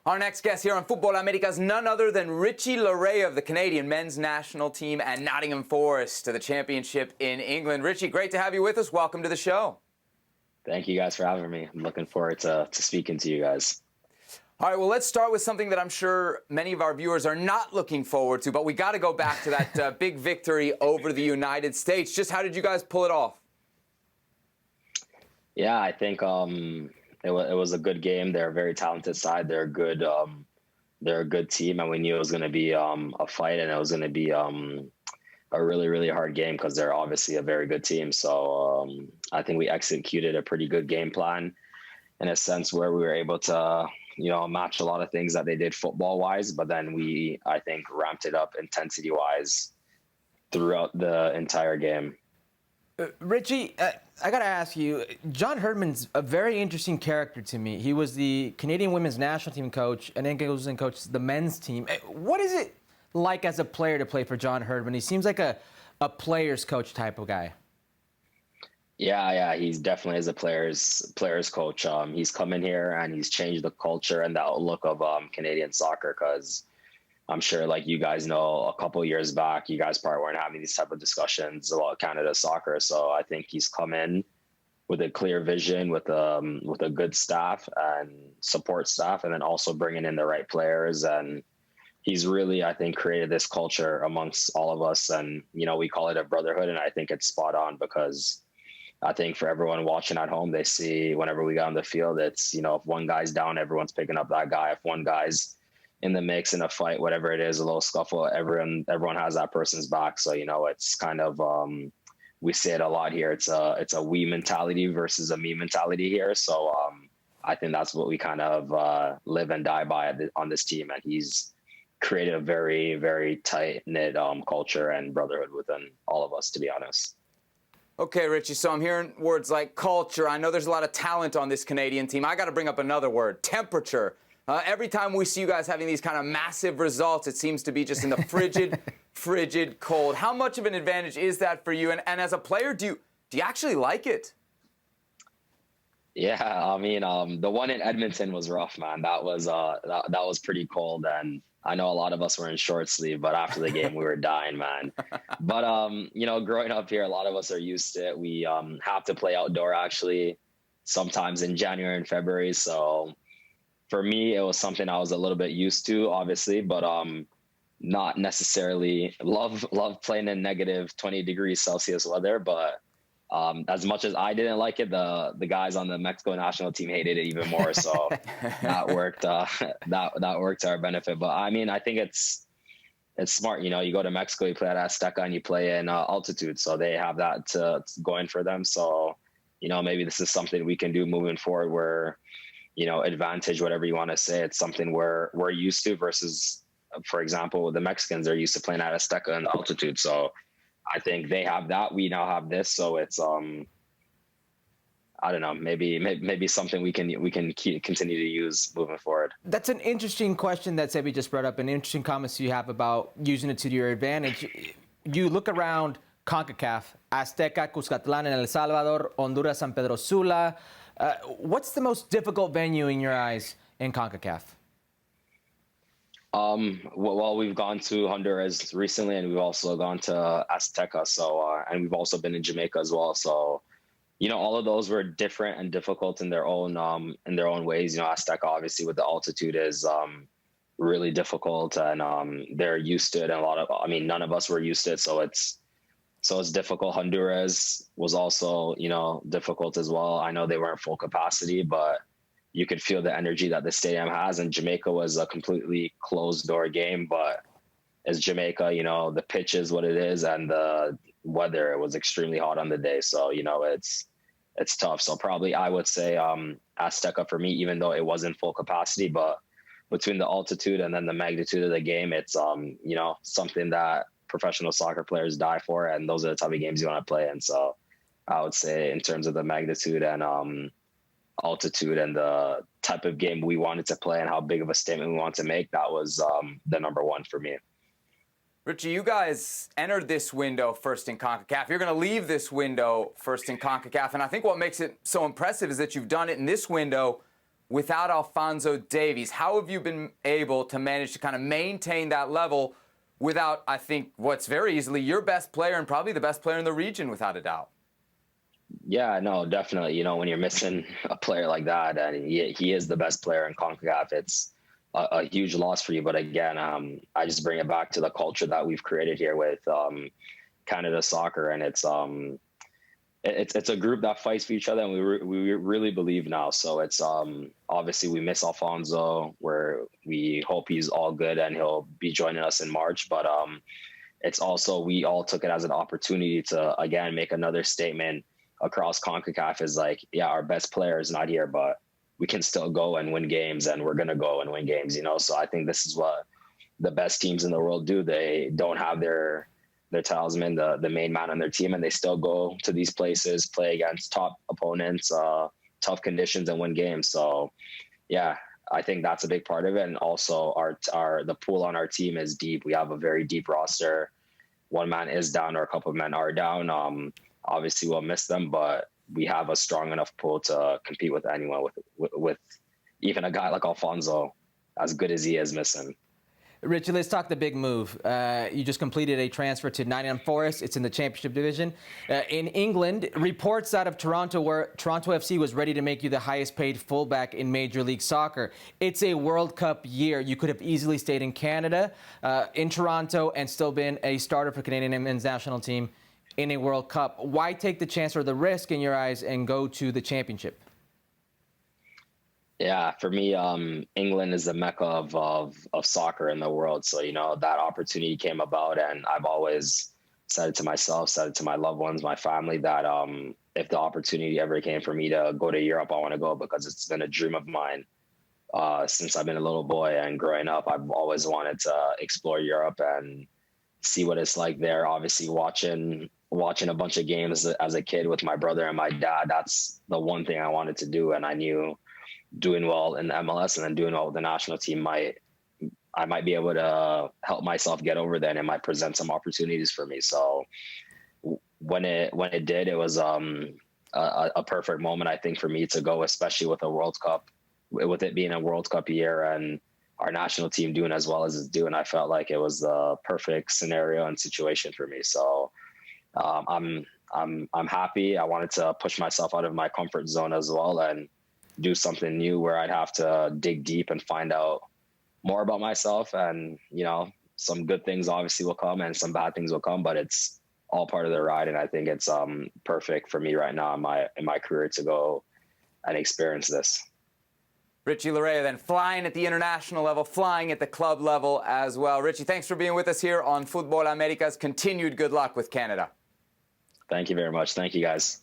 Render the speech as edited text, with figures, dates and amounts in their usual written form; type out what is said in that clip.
Our next guest here on Football America is none other than Richie Leryea of the Canadian men's national team and Nottingham Forest to the championship in England. Richie, great to have you with us. Welcome to the show. Thank you guys for having me. I'm looking forward to speaking to you guys. All right, well, let's start with something that I'm sure many of our viewers are not looking forward to, but we got to go back to that big victory over the United States. Just how did you guys pull it off? Yeah, I think it was a good game. They're a very talented side. They're a good team, and we knew it was going to be a fight, and it was going to be a really, really hard game because they're obviously a very good team. So I think we executed a pretty good game plan in a sense where we were able to, match a lot of things that they did football-wise, but then I think, ramped it up intensity-wise throughout the entire game. Richie, I got to ask you, John Herdman's a very interesting character to me. He was the Canadian women's national team coach and then goes and coaches the men's team. What is it like as a player to play for John Herdman? He seems like a player's coach type of guy. Yeah, he's definitely is a player's coach. He's come in here and he's changed the culture and the outlook of Canadian soccer because I'm sure, like you guys know, a couple of years back, you guys probably weren't having these type of discussions about Canada soccer. So I think he's come in with a clear vision, with a good staff and support staff, and then also bringing in the right players. And he's really, I think, created this culture amongst all of us. And, we call it a brotherhood. And I think it's spot on because I think for everyone watching at home, they see whenever we got on the field, it's, if one guy's down, everyone's picking up that guy. If one guy's in the mix in a fight, whatever it is, a little scuffle, everyone has that person's back. So, it's kind of, we say it a lot here. It's a we mentality versus a me mentality here. So I think that's what we kind of live and die by on this team. And he's created a very, very tight knit culture and brotherhood within all of us, to be honest. Okay, Richie, so I'm hearing words like culture. I know there's a lot of talent on this Canadian team. I got to bring up another word, temperature. Every time we see you guys having these kind of massive results, it seems to be just in the frigid cold. How much of an advantage is that for you? And as a player, do you actually like it? Yeah, I mean, the one in Edmonton was rough, man. That was pretty cold, and I know a lot of us were in short sleeve, but after the game, we were dying, man. But growing up here, a lot of us are used to it. We have to play outdoor actually, sometimes in January and February, so. For me, it was something I was a little bit used to, obviously, but not necessarily love playing in negative 20 degrees Celsius weather. But as much as I didn't like it, the guys on the Mexico national team hated it even more. So that worked. That worked to our benefit. But I mean, I think it's smart. You go to Mexico, you play at Azteca, and you play in altitude, so they have that going for them. So maybe this is something we can do moving forward, where advantage, whatever you want to say. It's something we're used to versus, for example, the Mexicans are used to playing at Azteca and altitude. So I think they have that. We now have this. So it's, I don't know, maybe something we can continue to use moving forward. That's an interesting question that Sebi just brought up, and interesting comments you have about using it to your advantage. You look around CONCACAF, Azteca, Cuscatlán in El Salvador, Honduras, San Pedro Sula. What's the most difficult venue in your eyes in CONCACAF? Well, we've gone to Honduras recently, and we've also gone to Azteca. So, and we've also been in Jamaica as well. So, all of those were different and difficult in their own ways. Azteca, obviously, with the altitude is really difficult, and they're used to it. And none of us were used to it, so it's difficult. Honduras was also, difficult as well. I know they weren't full capacity, but you could feel the energy that the stadium has. And Jamaica was a completely closed door game, but as Jamaica, the pitch is what it is, and the weather, it was extremely hot on the day. So, it's tough. So probably I would say Azteca for me, even though it wasn't full capacity, but between the altitude and then the magnitude of the game, it's, something that professional soccer players die for, and those are the type of games you want to play in. So I would say in terms of the magnitude and altitude and the type of game we wanted to play and how big of a statement we wanted to make, that was the number one for me. Richie, you guys entered this window first in CONCACAF. You're going to leave this window first in CONCACAF. And I think what makes it so impressive is that you've done it in this window without Alphonso Davies. How have you been able to manage to kind of maintain that level without, I think, what's very easily your best player and probably the best player in the region, without a doubt? Yeah, no, definitely. You know, when you're missing a player like that, and he is the best player in CONCACAF, it's a huge loss for you. But again, I just bring it back to the culture that we've created here with Canada Soccer, and it's a group that fights for each other, and we really believe now. So it's obviously we miss Alfonso, where we hope he's all good and he'll be joining us in March. But it's also, we all took it as an opportunity to again make another statement across CONCACAF, is like, yeah, our best player is not here, but we can still go and win games, and we're gonna go and win games. You know, so I think this is what the best teams in the world do. They don't have their talisman, the main man on their team, and they still go to these places, play against top opponents, tough conditions, and win games. So yeah, I think that's a big part of it. And also the pool on our team is deep. We have a very deep roster. One man is down or a couple of men are down. Obviously we'll miss them, but we have a strong enough pool to compete with anyone, with even a guy like Alfonso, as good as he is, missing. Richie, let's talk the big move. You just completed a transfer to Nottingham Forest. It's in the Championship Division. In England, reports out of Toronto where Toronto FC was ready to make you the highest paid fullback in Major League Soccer. It's a World Cup year. You could have easily stayed in Canada, in Toronto, and still been a starter for Canadian men's national team in a World Cup. Why take the chance or the risk in your eyes and go to the Championship? Yeah, for me, England is the mecca of soccer in the world. So, you know, that opportunity came about, and I've always said it to myself, said it to my loved ones, my family, that if the opportunity ever came for me to go to Europe, I want to go, because it's been a dream of mine since I've been a little boy, and growing up, I've always wanted to explore Europe and see what it's like there. Obviously, watching a bunch of games as a kid with my brother and my dad, that's the one thing I wanted to do. And I knew doing well in the MLS and then doing well with the national team, I might be able to help myself get over there, and it might present some opportunities for me. So when it did, it was a perfect moment, I think, for me to go, especially with a World Cup, with it being a World Cup year and our national team doing as well as it's doing. I felt like it was the perfect scenario and situation for me. So I'm happy. I wanted to push myself out of my comfort zone as well and do something new where I'd have to dig deep and find out more about myself. And, you know, some good things obviously will come and some bad things will come, but it's all part of the ride. And I think it's perfect for me right now in my career to go and experience this. Richie Leryea then flying at the international level, flying at the club level as well. Richie, thanks for being with us here on Futbol Americas. Continued good luck with Canada. Thank you very much. Thank you, guys.